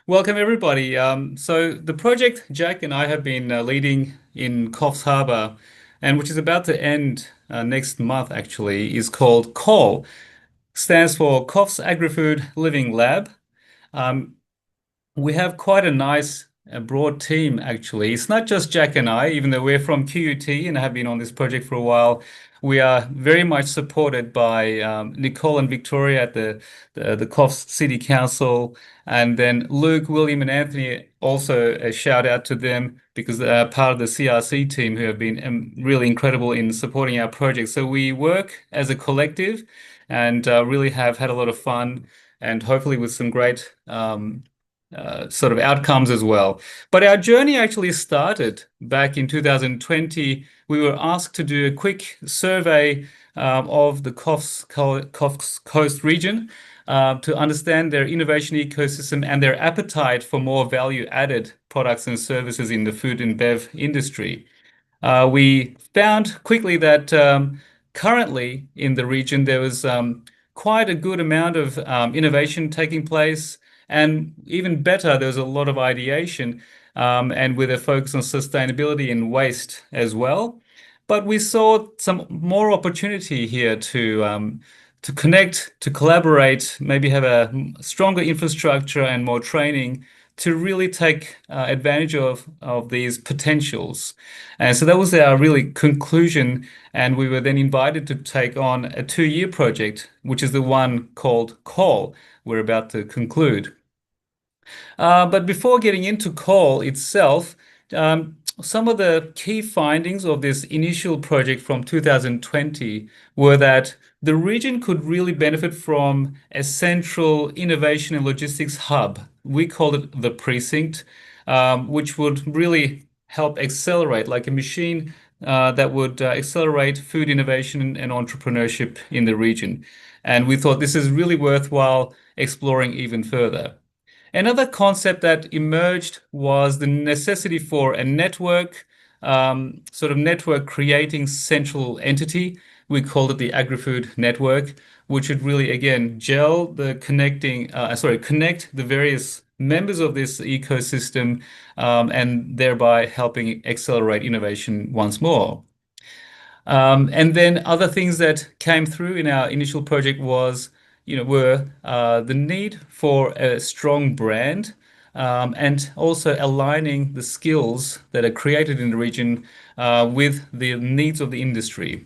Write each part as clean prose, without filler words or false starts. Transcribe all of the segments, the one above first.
Welcome, everybody. So the project Jack and I have been leading in Coffs Harbour, and which is about to end next month, actually, is called CALL. Stands for Coffs Agrifood Living Lab. Um, we have quite a nice broad team, actually. It's not just Jack and I, even though we're from QUT and have been on this project for a while. We are very much supported by Nicole and Victoria at the Coffs City Council, and then Luke, William, and Anthony. Also, a shout out to them because they are part of the CRC team who have been really incredible in supporting our project. So we work as a collective and really have had a lot of fun and hopefully with some great sort of outcomes as well. But our journey actually started back in 2020. We were asked to do a quick survey of the Coffs Coast region to understand their innovation ecosystem and their appetite for more value-added products and services in the food and bev industry. We found quickly that currently in the region there was quite a good amount of innovation taking place, and even better, there was a lot of ideation, and with a focus on sustainability and waste as well. But we saw some more opportunity here to connect, to collaborate, maybe have a stronger infrastructure and more training to really take advantage of these potentials. And so that was our really conclusion. And we were then invited to take on a 2-year project, which is the one called Call we're about to conclude. But before getting into call itself, some of the key findings of this initial project from 2020 were that the region could really benefit from a central innovation and logistics hub. We called it the precinct, which would really help accelerate, like a machine that would accelerate food innovation and entrepreneurship in the region. And we thought this is really worthwhile exploring even further. Another concept that emerged was the necessity for a network, sort of network creating central entity. We called it the Agrifood network, which would really, again, connect the various members of this ecosystem, and thereby helping accelerate innovation once more. And then other things that came through in our initial project were the need for a strong brand, and also aligning the skills that are created in the region with the needs of the industry.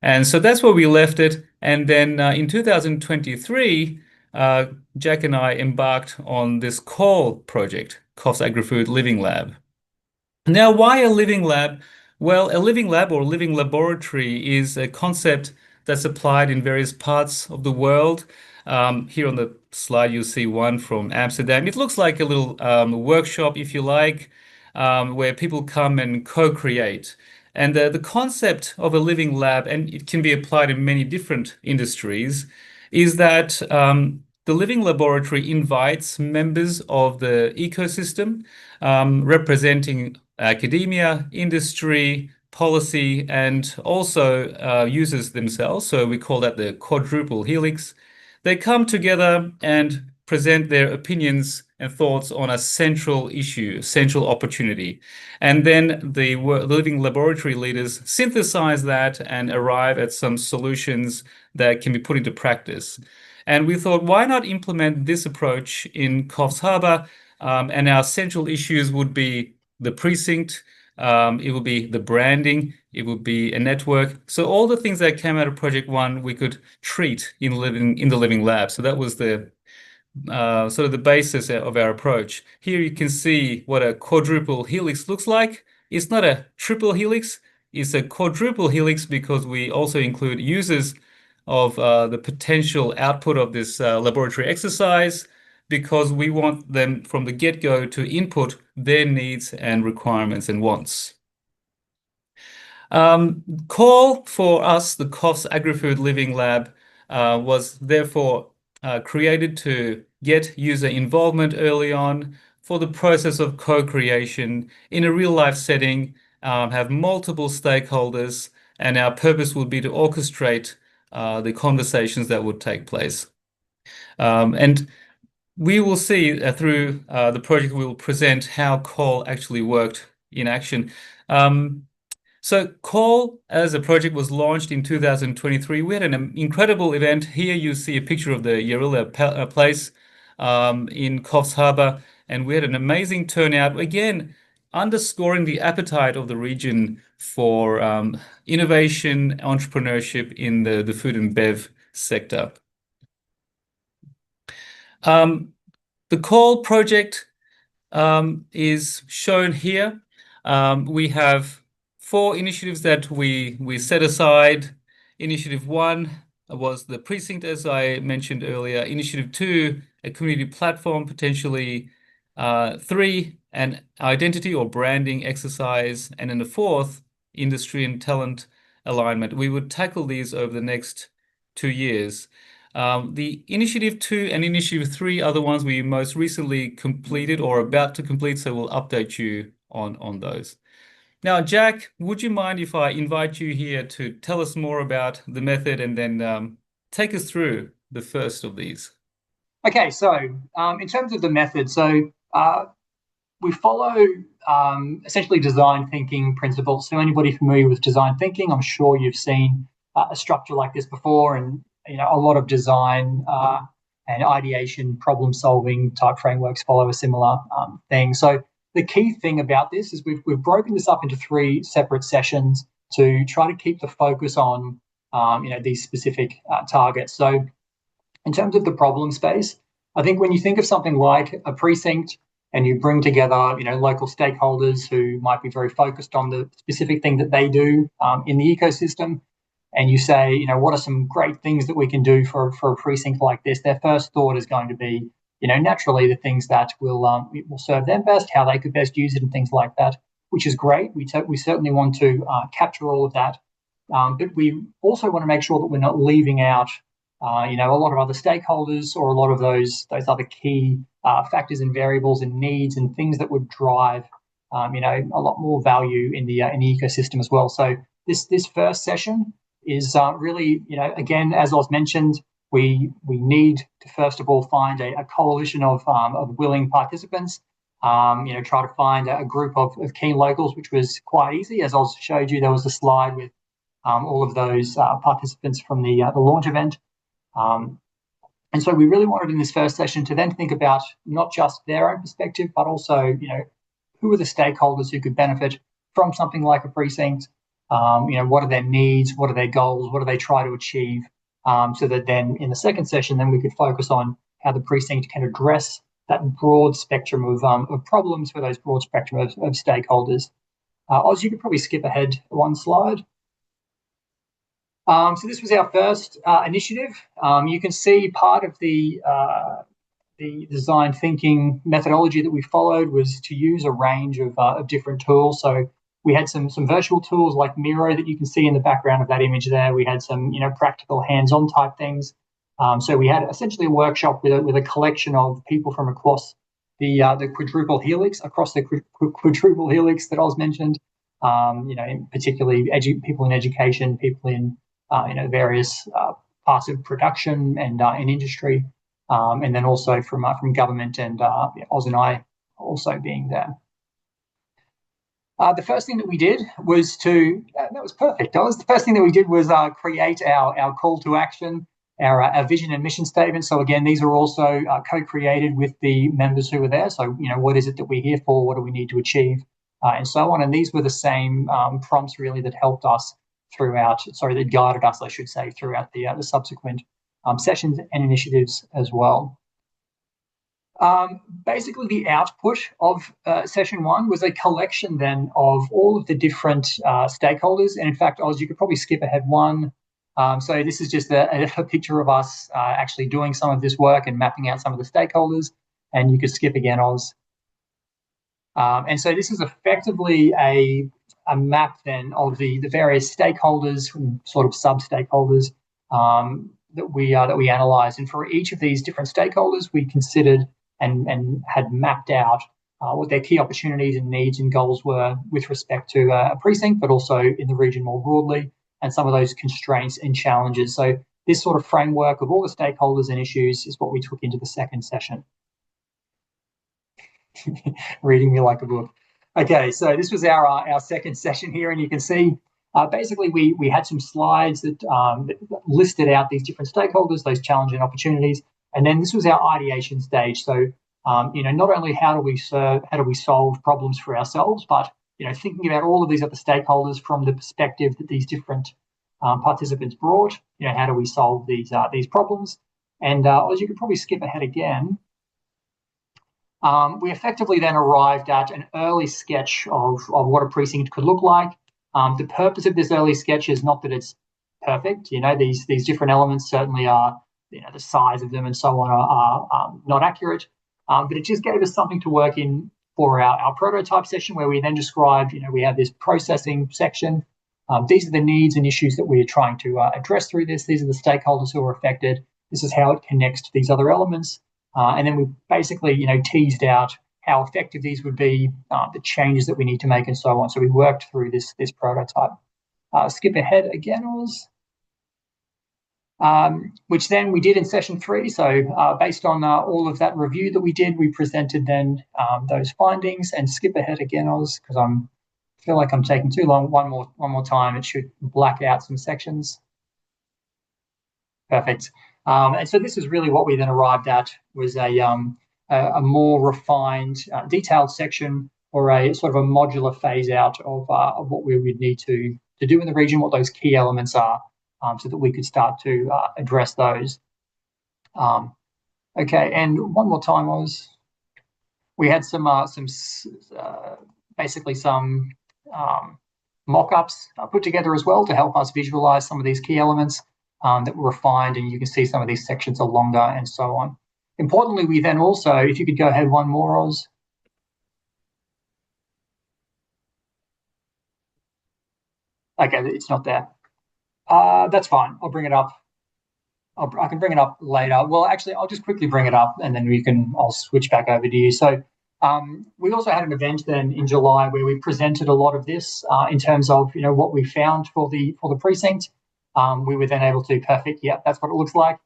And so that's where we left it. And then in 2023, uh, Jack and I embarked on this call project, Coffs Agri-Food Living Lab. Now, why a living lab? Well, a living lab or living laboratory is a concept that's applied in various parts of the world. Here on the slide, you'll see one from Amsterdam. It looks like a little workshop, if you like, where people come and co-create. And the concept of a living lab, and it can be applied in many different industries, is that the living laboratory invites members of the ecosystem, representing academia, industry, policy, and also users themselves. So we call that the quadruple helix. They come together and present their opinions and thoughts on a central issue, central opportunity. And then the living laboratory leaders synthesize that and arrive at some solutions that can be put into practice. And we thought, why not implement this approach in Coffs Harbour? And our central issues would be the precinct, it would be the branding, it would be a network. So all the things that came out of Project One, we could treat in the living lab. So that was the sort of the basis of our approach. Here you can see what a quadruple helix looks like. It's not a triple helix, it's a quadruple helix because we also include users of the potential output of this laboratory exercise, because we want them from the get-go to input their needs and requirements and wants. Call for us, the Coffs Agri-Food Living Lab, was therefore created to get user involvement early on for the process of co-creation in a real-life setting, have multiple stakeholders, and our purpose would be to orchestrate the conversations that would take place. And we will see through the project, we will present how call actually worked in action. Um, so Call as a project was launched in 2023. We had an incredible event. Here you see a picture of the Yarilla place in Coffs Harbour, and we had an amazing turnout. Again, underscoring the appetite of the region for innovation, entrepreneurship in the food and bev sector. Um, the Call project is shown here. We have four initiatives that we set aside. Initiative one was the precinct, as I mentioned earlier. Initiative two, a community platform, potentially three, an identity or branding exercise, and then the fourth, industry and talent alignment. We would tackle these over the next 2 years. The Initiative 2 and Initiative 3 are the ones we most recently completed or about to complete, so we'll update you on those. Now, Jack, would you mind if I invite you here to tell us more about the method and then take us through the first of these? Okay, so in terms of the method, we follow essentially design thinking principles. So anybody familiar with design thinking, I'm sure you've seen a structure like this before, and a lot of design and ideation, problem solving type frameworks follow a similar thing. So the key thing about this is we've broken this up into three separate sessions to try to keep the focus on these specific targets. So in terms of the problem space, I think when you think of something like a precinct and you bring together, local stakeholders who might be very focused on the specific thing that they do in the ecosystem, and you say, what are some great things that we can do for a precinct like this? Their first thought is going to be, naturally the things that will serve them best, how they could best use it, and things like that, which is great. We certainly want to capture all of that, but we also want to make sure that we're not leaving out a lot of other stakeholders or a lot of those other key factors and variables and needs and things that would drive a lot more value in the ecosystem as well. So this first session is really, again, as I was mentioned, we need to first of all find a coalition of willing participants. Try to find a group of keen locals, which was quite easy. As I showed you, there was a slide with all of those participants from the launch event. And so we really wanted in this first session to then think about not just their own perspective, but also, who are the stakeholders who could benefit from something like a precinct? What are their needs? What are their goals? What do they try to achieve? So that then in the second session, then we could focus on how the precinct can address that broad spectrum of problems for those broad spectrum of stakeholders. Oz, you could probably skip ahead one slide. So this was our first initiative. You can see part of the design thinking methodology that we followed was to use a range of different tools. So we had some virtual tools like Miro that you can see in the background of that image there. We had some practical hands-on type things. So we had essentially a workshop with a collection of people from across the quadruple helix, quadruple helix that I was mentioned. Particularly people in education, people in various parts of production and in industry, and then also from government and Oz and I also being there. The first thing that we did was that was perfect. Oz. The first thing that we did was create our call to action, our vision and mission statement. So again, these are also co-created with the members who were there. So what is it that we're here for? What do we need to achieve? And so on. And these were the same prompts really that helped us that guided us, I should say, throughout the subsequent sessions and initiatives as well. Basically, the output of session one was a collection then of all of the different stakeholders. And in fact, Oz, you could probably skip ahead one. So this is just a picture of us actually doing some of this work and mapping out some of the stakeholders. And you could skip again, Oz. And so this is effectively a map then of the various stakeholders and sort of sub-stakeholders that we analysed. And for each of these different stakeholders, we considered and had mapped out what their key opportunities and needs and goals were with respect to a precinct, but also in the region more broadly, and some of those constraints and challenges. So this sort of framework of all the stakeholders and issues is what we took into the second session. Reading me like a book. Okay, so this was our second session here, and you can see basically we had some slides that listed out these different stakeholders, those challenges and opportunities, and then this was our ideation stage. So not only how do we solve problems for ourselves, but thinking about all of these other stakeholders from the perspective that these different participants brought. How do we solve these problems? And as you could probably skip ahead again, we effectively then arrived at an early sketch of what a precinct could look like. The purpose of this early sketch is not that it's perfect. These different elements certainly are, the size of them and so on are not accurate. But it just gave us something to work in for our prototype session, where we then described, we have this processing section. These are the needs and issues that we are trying to address through this. These are the stakeholders who are affected. This is how it connects to these other elements. And then we basically, teased out how effective these would be, the changes that we need to make, and so on. So we worked through this prototype. Skip ahead again, Oz. Which then we did in session 3. So based on all of that review that we did, we presented then those findings. And skip ahead again, Oz, because I feel like I'm taking too long. One more time. It should black out some sections. Perfect. And so this is really what we then arrived at, was a more refined, detailed section, or a sort of a modular phase out of what we would need to do in the region, what those key elements are, so that we could start to address those. Okay, and one more time was we had some basically some mock-ups put together as well to help us visualize some of these key elements that were refined, and you can see some of these sections are longer and so on. Importantly, we then also, if you could go ahead one more, Oz. Okay, it's not there. That's fine. I'll bring it up. I can bring it up later. Well, actually, I'll just quickly bring it up, and then I'll switch back over to you. So we also had an event then in July where we presented a lot of this in terms of what we found for the precinct. We were then able to perfect. Yeah, that's what it looks like.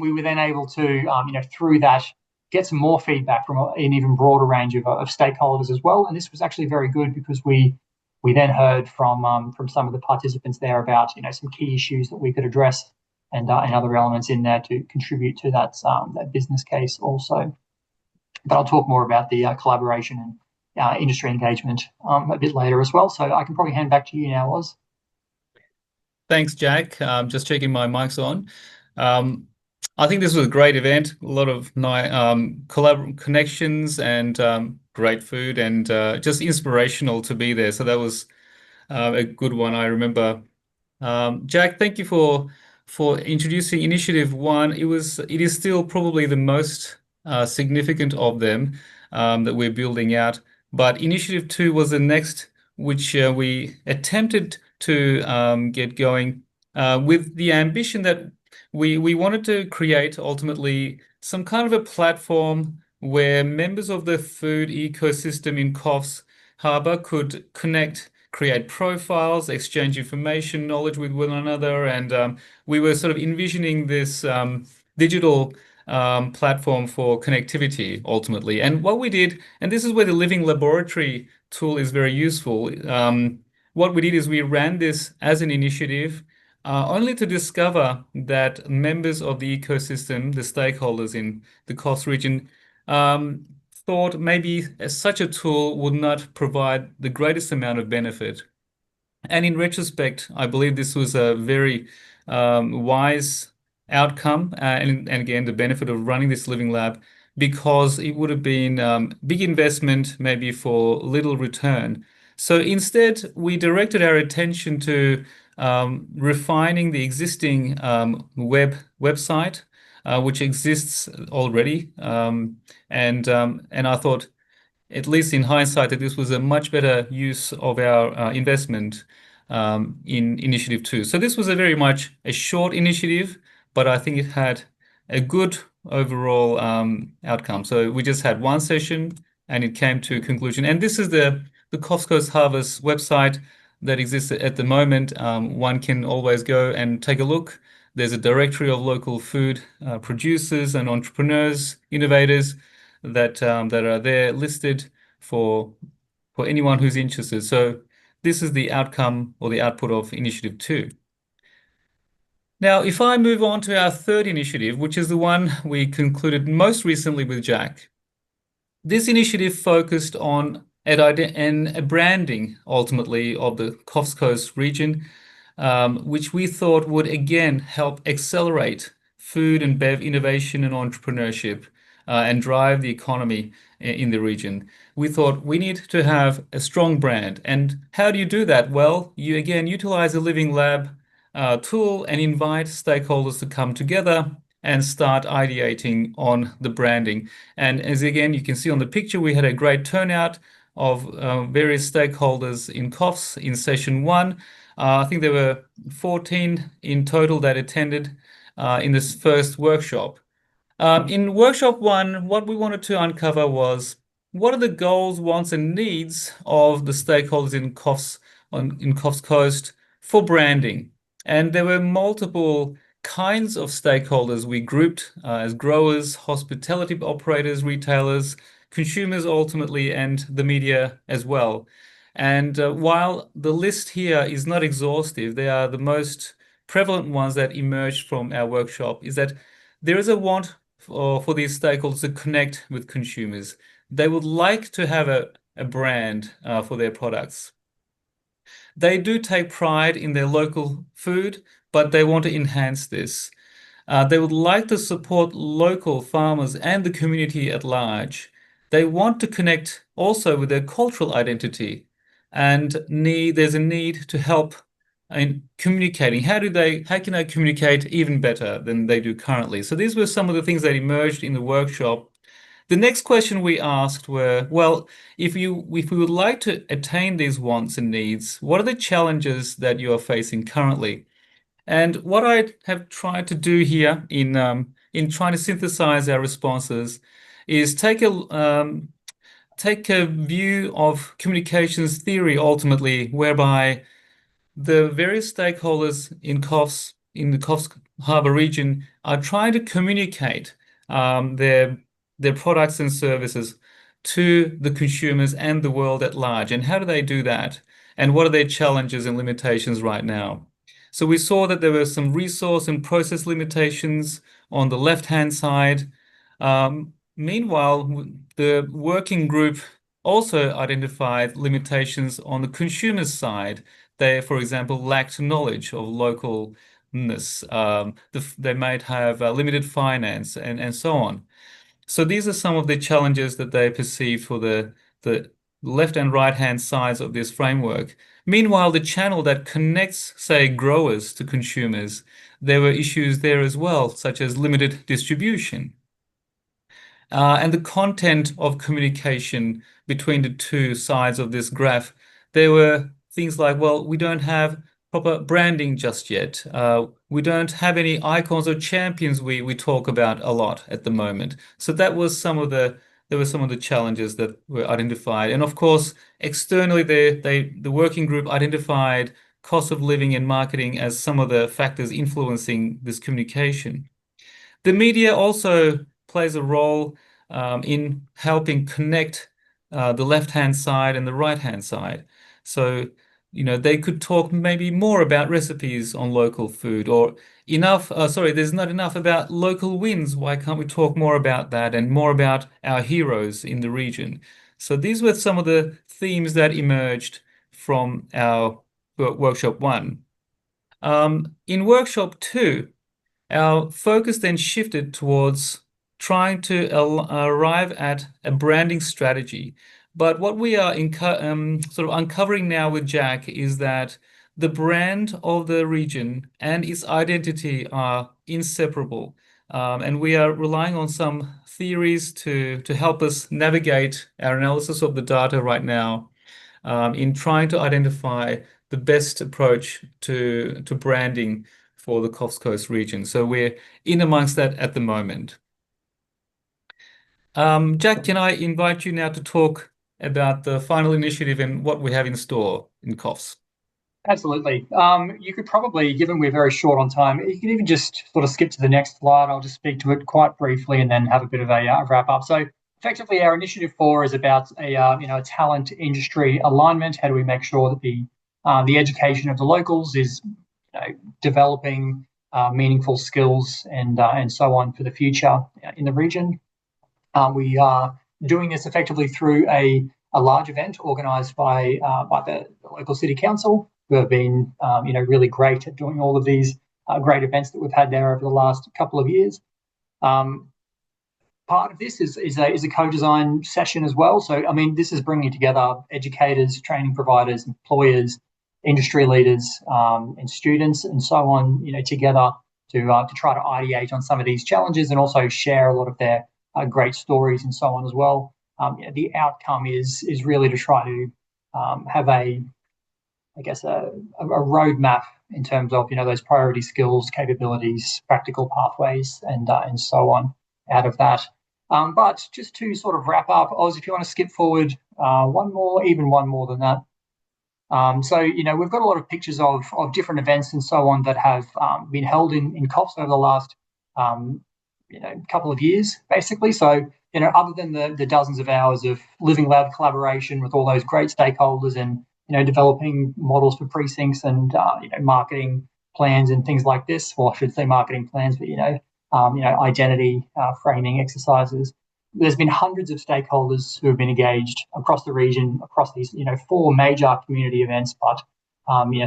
We were then able to through that get some more feedback from an even broader range of stakeholders as well. And this was actually very good, because we then heard from some of the participants there about some key issues that we could address, and other elements in there to contribute to that business case also. But I'll talk more about the collaboration and industry engagement a bit later as well. So I can probably hand back to you now, Oz. Thanks, Jack. Just checking my mic's on. I think this was a great event. A lot of nice connections, and great food, and just inspirational to be there. So that was a good one. I remember. Jack, thank you for introducing Initiative 1. It is still probably the most significant of them that we're building out. But Initiative 2 was the next, which we attempted to get going with the ambition that we wanted to create ultimately some kind of a platform where members of the food ecosystem in Coffs Harbour could connect, create profiles, exchange information, knowledge with one another, and we were sort of envisioning this digital platform for connectivity ultimately. And what we did, and this is where the Living Laboratory tool is very useful. What we did is we ran this as an initiative, only to discover that members of the ecosystem, the stakeholders in the Coffs region, thought maybe such a tool would not provide the greatest amount of benefit. And in retrospect, I believe this was a very wise outcome, and again, the benefit of running this living lab, because it would have been big investment, maybe for little return. So instead, we directed our attention to refining the existing website, which exists already, and I thought, at least in hindsight, that this was a much better use of our investment in Initiative 2. So this was a very much a short initiative, but I think it had a good overall outcome. So we just had one session, and it came to a conclusion. And this is the Coffs Coast Harvest website that exists at the moment. One can always go and take a look. There's a directory of local food producers and entrepreneurs, innovators. that are there listed for for anyone who's interested. So this is the outcome or the output of Initiative 2. Now, if I move on to our third initiative, which is the one we concluded most recently with Jack, this initiative focused on a branding ultimately of the Coffs Coast region, which we thought would again help accelerate food and bev innovation and entrepreneurship and drive the economy in the region. We thought we need to have a strong brand. And how do you do that? Well, you again utilize a living lab tool and invite stakeholders to come together and start ideating on the branding. And as again, you can see on the picture, we had a great turnout of various stakeholders in Coffs in session one. I think there were 14 in total that attended in this first workshop. In workshop one, what we wanted to uncover was what are the goals, wants, and needs of the stakeholders in Coffs Coast for branding. And there were multiple kinds of stakeholders we grouped as growers, hospitality operators, retailers, consumers ultimately, and the media as well. And while the list here is not exhaustive, they are the most prevalent ones that emerged from our workshop, is that there is a want for these stakeholders to connect with consumers. They would like to have a brand for their products. They do take pride in their local food, but they want to enhance this. They would like to support local farmers and the community at large. They want to connect also with their cultural identity and there's a need to help in communicating. How can they communicate even better than they do currently? So these were some of the things that emerged in the workshop. The next question we asked were, well, if we would like to attain these wants and needs, what are the challenges that you are facing currently? And what I have tried to do here in trying to synthesize our responses is take a view of communications theory ultimately, whereby the various stakeholders in the Coffs Harbour region are trying to communicate their products and services to the consumers and the world at large. And how do they do that? And what are their challenges and limitations right now? So we saw that there were some resource and process limitations on the left-hand side. Meanwhile, the working group also identified limitations on the consumer's side. They, for example, lacked knowledge of localness. They might have limited finance and so on. So these are some of the challenges that they perceive for the left and right hand sides of this framework. Meanwhile, the channel that connects, say, growers to consumers, there were issues there as well, such as limited distribution. And the content of communication between the two sides of this graph, there were things like, well, we don't have proper branding just yet. We don't have any icons or champions we talk about a lot at the moment. So that was there were some of the challenges that were identified. And of course, externally, the working group identified cost of living and marketing as some of the factors influencing this communication. The media also plays a role in helping connect the left-hand side and the right-hand side. So, they could talk maybe more about recipes on local food or there's not enough about local wins. Why can't we talk more about that and more about our heroes in the region? So these were some of the themes that emerged from our workshop one. In workshop two, our focus then shifted towards trying to arrive at a branding strategy. But what we are sort of uncovering now with Jack is that the brand of the region and its identity are inseparable. And we are relying on some theories to help us navigate our analysis of the data right now in trying to identify the best approach to branding for the Coffs Coast region. So we're in amongst that at the moment. Jack, can I invite you now to talk about the final initiative and what we have in store in Coffs? Absolutely. You could probably, given we're very short on time, you can even just sort of skip to the next slide. I'll just speak to it quite briefly and then have a bit of a wrap up. So, effectively, our initiative 4 is about a talent industry alignment. How do we make sure that the education of the locals is developing meaningful skills and so on for the future in the region? We are doing this effectively through a large event organised by the local city council, who have been really great at doing all of these great events that we've had there over the last couple of years. Part of this is a co-design session as well. So, I mean, this is bringing together educators, training providers, employers, industry leaders, and students, and so on, together to try to ideate on some of these challenges and also share a lot of their great stories and so on as well. The outcome is really to try to have a roadmap in terms of those priority skills, capabilities, practical pathways, and so on out of that. But just to sort of wrap up, Oz, if you want to skip forward one more than that. So we've got a lot of pictures of different events and so on that have been held in Coffs over the last couple of years, basically. So other than the dozens of hours of living lab collaboration with all those great stakeholders and developing models for precincts and marketing plans and things like this, or I should say marketing plans, but identity framing exercises. There's been hundreds of stakeholders who have been engaged across the region, across these 4 major community events, but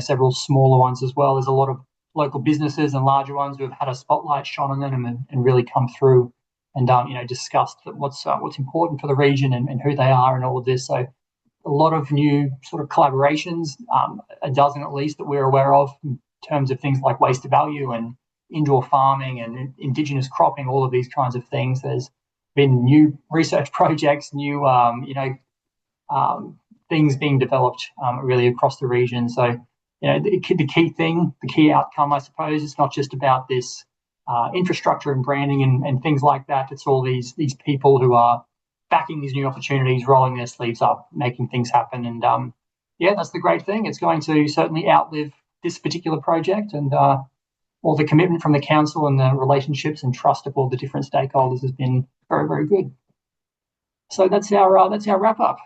several smaller ones as well. There's a lot of local businesses and larger ones who have had a spotlight shone on them and really come through and discussed what's important for the region and who they are and all of this. So a lot of new sort of collaborations, a dozen at least that we're aware of in terms of things like waste to value and indoor farming and indigenous cropping, all of these kinds of things. There's been new research projects, new things being developed really across the region. So the key outcome, I suppose, it's not just about this infrastructure and branding and things like that. It's all these people who are backing these new opportunities, rolling their sleeves up, making things happen. And that's the great thing. It's going to certainly outlive this particular project, and all the commitment from the council and the relationships and trust of all the different stakeholders has been very, very good. So that's our wrap up.